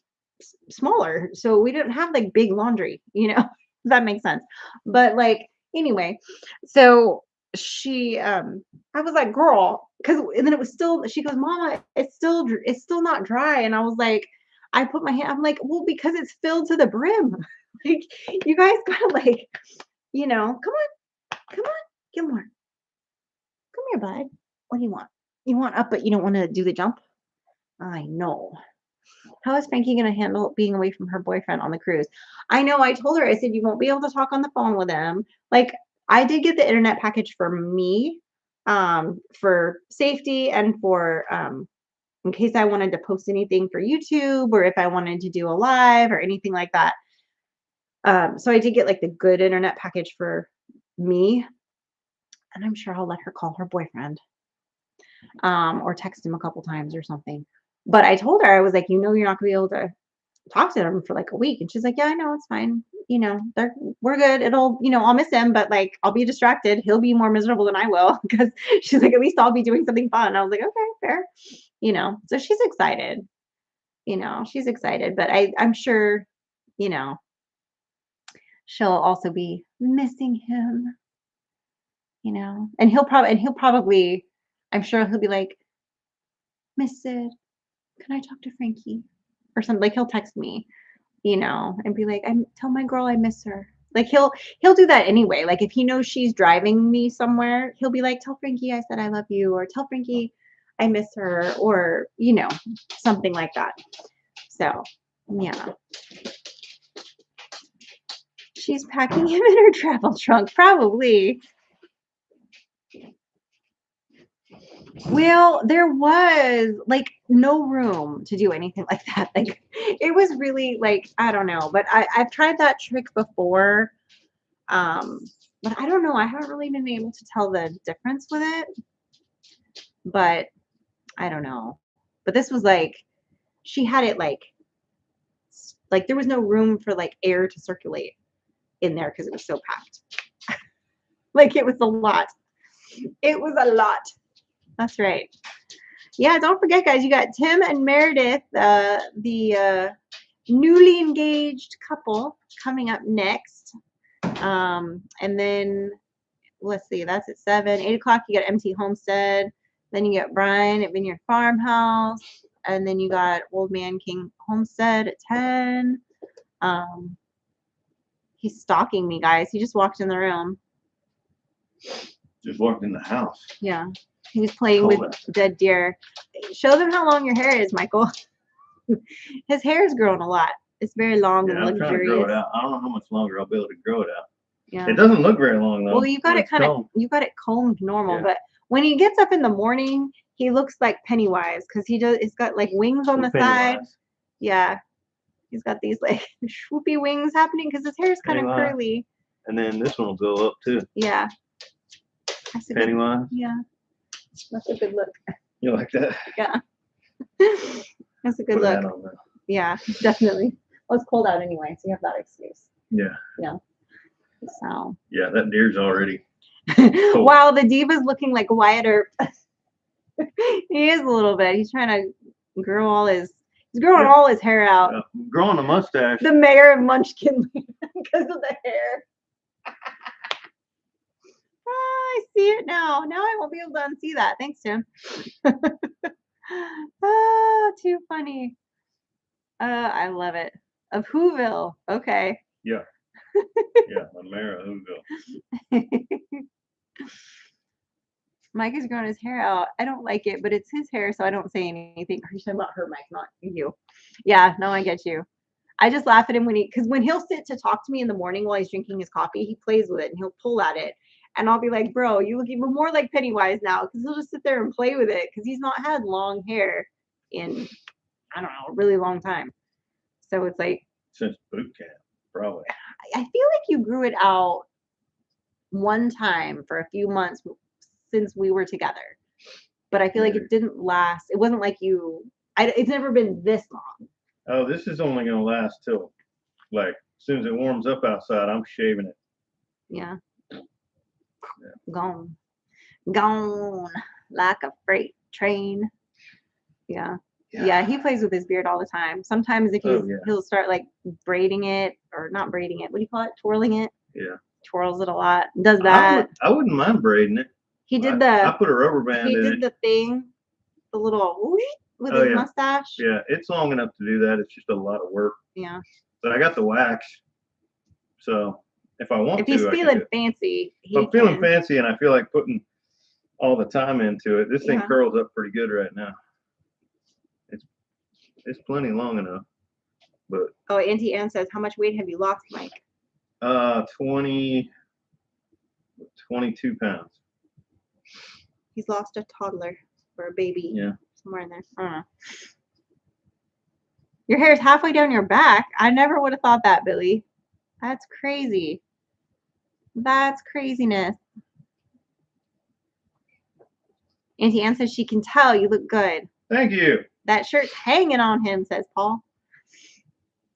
smaller. So we don't have like big laundry, Does that make sense? But like anyway, so she I was like, "Girl," cuz and then it was still she goes, "Mama, it's still not dry." And I was like, I put my hand I'm like, "Well, because it's filled to the brim." Like you guys got to like, come on. Come on. Gilmore. Come here, bud. What do you want? You want up but you don't want to do the jump? I know. How is Frankie gonna handle being away from her boyfriend on the cruise? I know, I told her, I said, "You won't be able to talk on the phone with him." Like, I did get the internet package for me, for safety and for, in case I wanted to post anything for YouTube or if I wanted to do a live or anything like that. So I did get, like, the good internet package for me, and I'm sure I'll let her call her boyfriend, or text him a couple times or something. But I told her, I was like, you're not gonna be able to talk to them for like a week. And she's like, "Yeah, I know, it's fine. We're good. I'll miss him, but like I'll be distracted. He'll be more miserable than I will." Because she's like, "At least I'll be doing something fun." I was like, "Okay, fair." So she's excited. She's excited. But I'm sure you know, she'll also be missing him, and he'll probably, I'm sure he'll be like, Miss Sid, can I talk to Frankie? Or something, like he'll text me, and be like, tell my girl I miss her. Like he'll do that anyway. Like if he knows she's driving me somewhere, he'll be like, tell Frankie I said I love you, or tell Frankie I miss her, or something like that. So yeah. She's packing him in her travel trunk, probably. Well, there was like no room to do anything like that. Like it was really like, I don't know, but I've tried that trick before. Um, but I don't know. I haven't really been able to tell the difference with it. But I don't know. But this was like, she had it like there was no room for like air to circulate in there because it was so packed. Like it was a lot. It was a lot. That's right. Yeah, don't forget, guys, you got Tim and Meredith, the newly engaged couple, coming up next. And then, let's see, that's at 7. 8 o'clock, you got Empty Homestead. Then you got Brian at Vineyard Farmhouse. And then you got Old Man King Homestead at 10. He's stalking me, guys. He just walked in the room. Just walked in the house. Yeah. He was playing with dead deer. Show them how long your hair is, Michael. His hair is growing a lot. It's very long and luxurious. I'm trying to grow it out. I don't know how much longer I'll be able to grow it out. Yeah. It doesn't look very long though. Well, you got it combed normal, but when he gets up in the morning, he looks like Pennywise because he's got like wings on the side. Yeah. He's got these like swoopy wings happening because his hair is kind of curly. And then this one will go up too. Yeah. Pennywise? Yeah. That's a good look. You like that? Yeah. That's a good look. Yeah, definitely. Well, it's cold out anyway, so you have that excuse. Yeah. Yeah. So. Yeah, that deer's already cold. Wow, the diva's looking like Wyatt Earp. He is a little bit. He's trying to grow all his. He's growing all his hair out. Growing a mustache. The mayor of Munchkin because of the hair. I see it now. Now I won't be able to unsee that. Thanks, Tim. Too funny. I love it. Of Whoville. Okay. Yeah. Yeah, the mayor of Whoville. Mike is growing his hair out. I don't like it, but it's his hair, so I don't say anything. Are you talking about her, Mike, not you? Yeah, no, I get you. I just laugh at him because when he'll sit to talk to me in the morning while he's drinking his coffee, he plays with it and he'll pull at it. And I'll be like, bro, you look even more like Pennywise now because he'll just sit there and play with it because he's not had long hair in, I don't know, a really long time. So it's like. Since boot camp, probably. I feel like you grew it out one time for a few months since we were together. But I feel like it didn't last. It wasn't like it's never been this long. Oh, this is only going to last till, like, as soon as it warms up outside, I'm shaving it. Yeah. Gone like a freight train. Yeah. He plays with his beard all the time. Sometimes if he'll start like braiding it, or not braiding it, what do you call it, twirling it. Twirls it a lot, does that. I wouldn't mind braiding it. I put a rubber band in it. He did the thing, the little whoosh with his mustache. Yeah, it's long enough to do that. It's just a lot of work. Yeah, but I got the wax, so if I want to, he's feeling fancy, if I'm feeling fancy and I feel like putting all the time into it, this thing curls up pretty good right now. It's plenty long enough. But Auntie Ann says, how much weight have you lost, Mike? 22 pounds. He's lost a toddler or a baby. Yeah. Somewhere in there. I don't know. Your hair is halfway down your back. I never would have thought that, Billy. That's crazy. That's craziness. Auntie Ann says she can tell you look good. Thank you. That shirt's hanging on him, says Paul.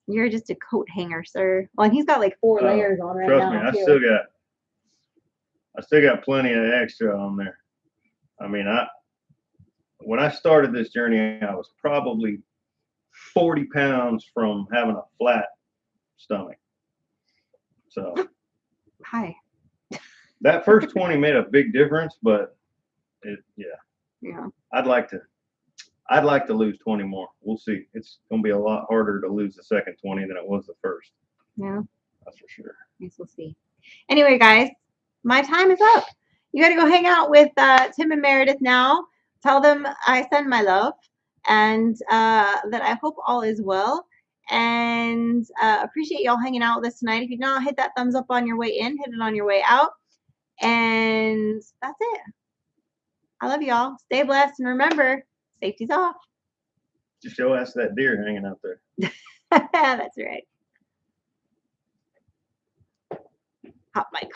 You're just a coat hanger, sir. Well, and he's got like 4 layers on right now. Trust me, I still got plenty of extra on there. I mean, when I started this journey, I was probably 40 pounds from having a flat stomach. So Hi. that first 20 made a big difference, but Yeah. I'd like to lose 20 more. We'll see. It's going to be a lot harder to lose the second 20 than it was the first. Yeah. That's for sure. Guess we'll see. Anyway, guys, my time is up. You got to go hang out with Tim and Meredith now. Tell them I send my love and that I hope all is well. And appreciate y'all hanging out with us tonight. If you've not, hit that thumbs up on your way in, hit it on your way out. And that's it. I love y'all. Stay blessed. And remember, safety's off. Just show us that deer hanging out there. That's right. Hot mic.